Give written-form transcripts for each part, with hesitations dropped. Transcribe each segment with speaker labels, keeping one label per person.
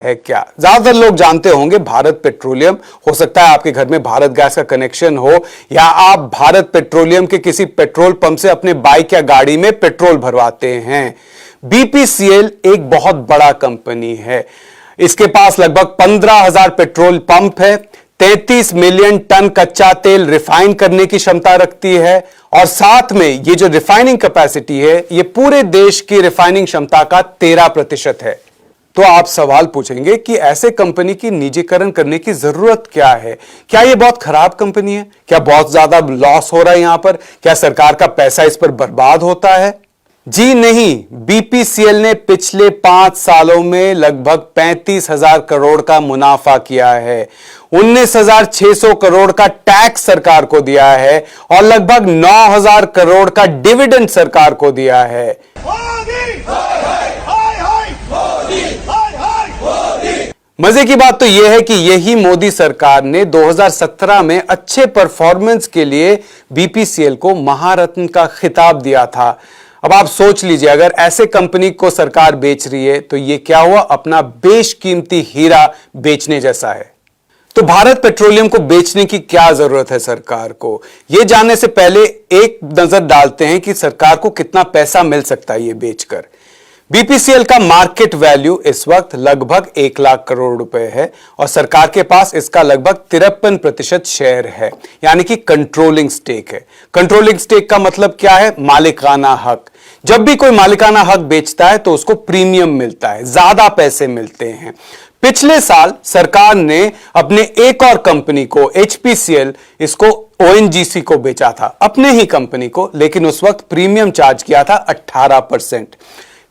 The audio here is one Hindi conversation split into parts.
Speaker 1: है क्या? ज्यादातर लोग जानते होंगे भारत पेट्रोलियम। हो सकता है आपके घर में भारत गैस का कनेक्शन हो या आप भारत पेट्रोलियम के किसी पेट्रोल पंप से अपने बाइक या गाड़ी में पेट्रोल भरवाते हैं। बीपीसीएल एक बहुत बड़ा कंपनी है। इसके पास लगभग 15,000 पेट्रोल पंप है, 33 मिलियन टन कच्चा तेल रिफाइन करने की क्षमता रखती है और साथ में ये जो रिफाइनिंग कैपेसिटी है ये पूरे देश की रिफाइनिंग क्षमता का 13% है। तो आप सवाल पूछेंगे कि ऐसे कंपनी की निजीकरण करने की जरूरत क्या है? क्या यह बहुत खराब कंपनी है? क्या बहुत ज्यादा लॉस हो रहा है यहां पर? क्या सरकार का पैसा इस पर बर्बाद होता है? जी नहीं, बीपीसीएल ने पिछले 5 सालों में लगभग 35,000 करोड़ का मुनाफा किया है, 19,600 करोड़ का टैक्स सरकार को दिया है और लगभग 9,000 करोड़ का डिविडेंड सरकार को दिया है। मजे की बात तो यह है कि यही मोदी सरकार ने 2017 में अच्छे परफॉर्मेंस के लिए बीपीसीएल को महारत्न का खिताब दिया था। अब आप सोच लीजिए, अगर ऐसे कंपनी को सरकार बेच रही है तो यह क्या हुआ? अपना बेशकीमती हीरा बेचने जैसा है। तो भारत पेट्रोलियम को बेचने की क्या जरूरत है सरकार को? यह जानने से पहले एक नजर डालते हैं कि सरकार को कितना पैसा मिल सकता है यह बेचकर। बीपीसीएल का मार्केट वैल्यू इस वक्त लगभग 1 लाख करोड़ रुपए है और सरकार के पास इसका लगभग 53% शेयर है, यानी कि कंट्रोलिंग स्टेक है। कंट्रोलिंग स्टेक का मतलब क्या है? मालिकाना हक। जब भी कोई मालिकाना हक बेचता है तो उसको प्रीमियम मिलता है, ज्यादा पैसे मिलते हैं। पिछले साल सरकार ने अपने एक और कंपनी को एचपीसीएल, इसको ओएनजीसी को बेचा था, अपने ही कंपनी को, लेकिन उस वक्त प्रीमियम चार्ज किया था 18%।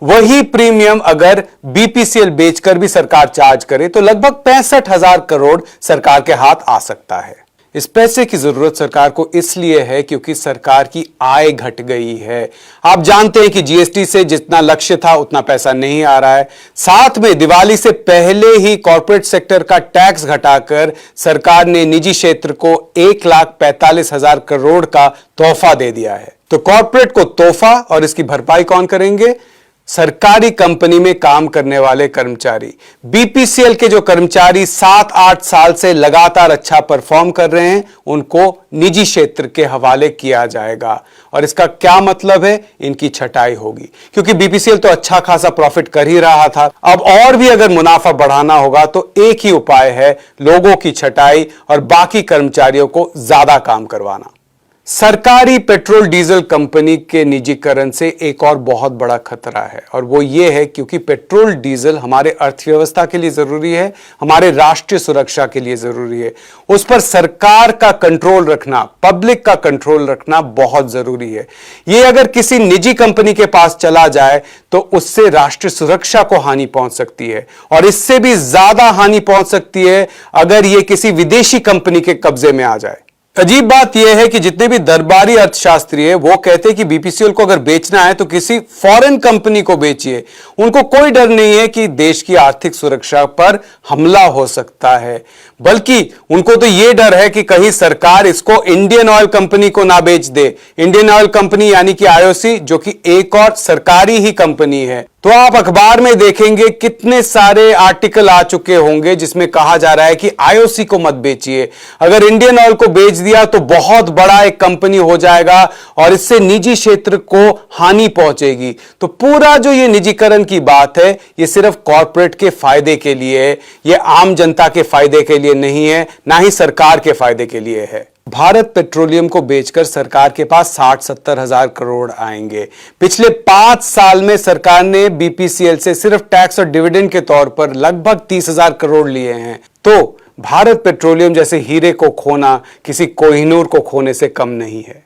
Speaker 1: वही प्रीमियम अगर बीपीसीएल बेचकर भी सरकार चार्ज करे तो लगभग 65,000 करोड़ सरकार के हाथ आ सकता है। इस पैसे की जरूरत सरकार को इसलिए है क्योंकि सरकार की आय घट गई है। आप जानते हैं कि जीएसटी से जितना लक्ष्य था उतना पैसा नहीं आ रहा है। साथ में दिवाली से पहले ही कॉर्पोरेट सेक्टर का टैक्स घटाकर सरकार ने निजी क्षेत्र को 1,45,000 करोड़ का तोहफा दे दिया है। तो कॉर्पोरेट को तोहफा और इसकी भरपाई कौन करेंगे? सरकारी कंपनी में काम करने वाले कर्मचारी। बीपीसीएल के जो कर्मचारी 7-8 साल से लगातार अच्छा परफॉर्म कर रहे हैं उनको निजी क्षेत्र के हवाले किया जाएगा। और इसका क्या मतलब है? इनकी छटाई होगी, क्योंकि बीपीसीएल तो अच्छा खासा प्रॉफिट कर ही रहा था। अब और भी अगर मुनाफा बढ़ाना होगा तो एक ही उपाय है, लोगों की छटाई और बाकी कर्मचारियों को ज्यादा काम करवाना। सरकारी पेट्रोल डीजल कंपनी के निजीकरण से एक और बहुत बड़ा खतरा है और वो ये है क्योंकि पेट्रोल डीजल हमारे अर्थव्यवस्था के लिए जरूरी है, हमारे राष्ट्रीय सुरक्षा के लिए जरूरी है। उस पर सरकार का कंट्रोल रखना, पब्लिक का कंट्रोल रखना बहुत जरूरी है। ये अगर किसी निजी कंपनी के पास चला जाए तो उससे राष्ट्रीय सुरक्षा को हानि पहुंच सकती है और इससे भी ज्यादा हानि पहुंच सकती है अगर ये किसी विदेशी कंपनी के कब्जे में आ जाए। अजीब बात यह है कि जितने भी दरबारी अर्थशास्त्री है वो कहते हैं कि बीपीसीएल को अगर बेचना है तो किसी फॉरेन कंपनी को बेचिए। उनको कोई डर नहीं है कि देश की आर्थिक सुरक्षा पर हमला हो सकता है, बल्कि उनको तो यह डर है कि कहीं सरकार इसको इंडियन ऑयल कंपनी को ना बेच दे। इंडियन ऑयल कंपनी यानी कि आईओसी, जो कि एक और सरकारी ही कंपनी है। तो आप अखबार में देखेंगे कितने सारे आर्टिकल आ चुके होंगे जिसमें कहा जा रहा है कि आईओसी को मत बेचिए। अगर इंडियन ऑयल को बेच दिया तो बहुत बड़ा एक कंपनी हो जाएगा और इससे निजी क्षेत्र को हानि पहुंचेगी। तो पूरा जो ये निजीकरण की बात है ये सिर्फ कॉर्पोरेट के फायदे के लिए है, ये आम जनता के फायदे के लिए नहीं है, ना ही सरकार के फायदे के लिए है। भारत पेट्रोलियम को बेचकर सरकार के पास 60-70 हजार करोड़ आएंगे। पिछले 5 साल में सरकार ने बीपीसीएल से सिर्फ टैक्स और डिविडेंड के तौर पर लगभग 30,000 करोड़ लिए हैं। तो भारत पेट्रोलियम जैसे हीरे को खोना किसी कोहिनूर को खोने से कम नहीं है।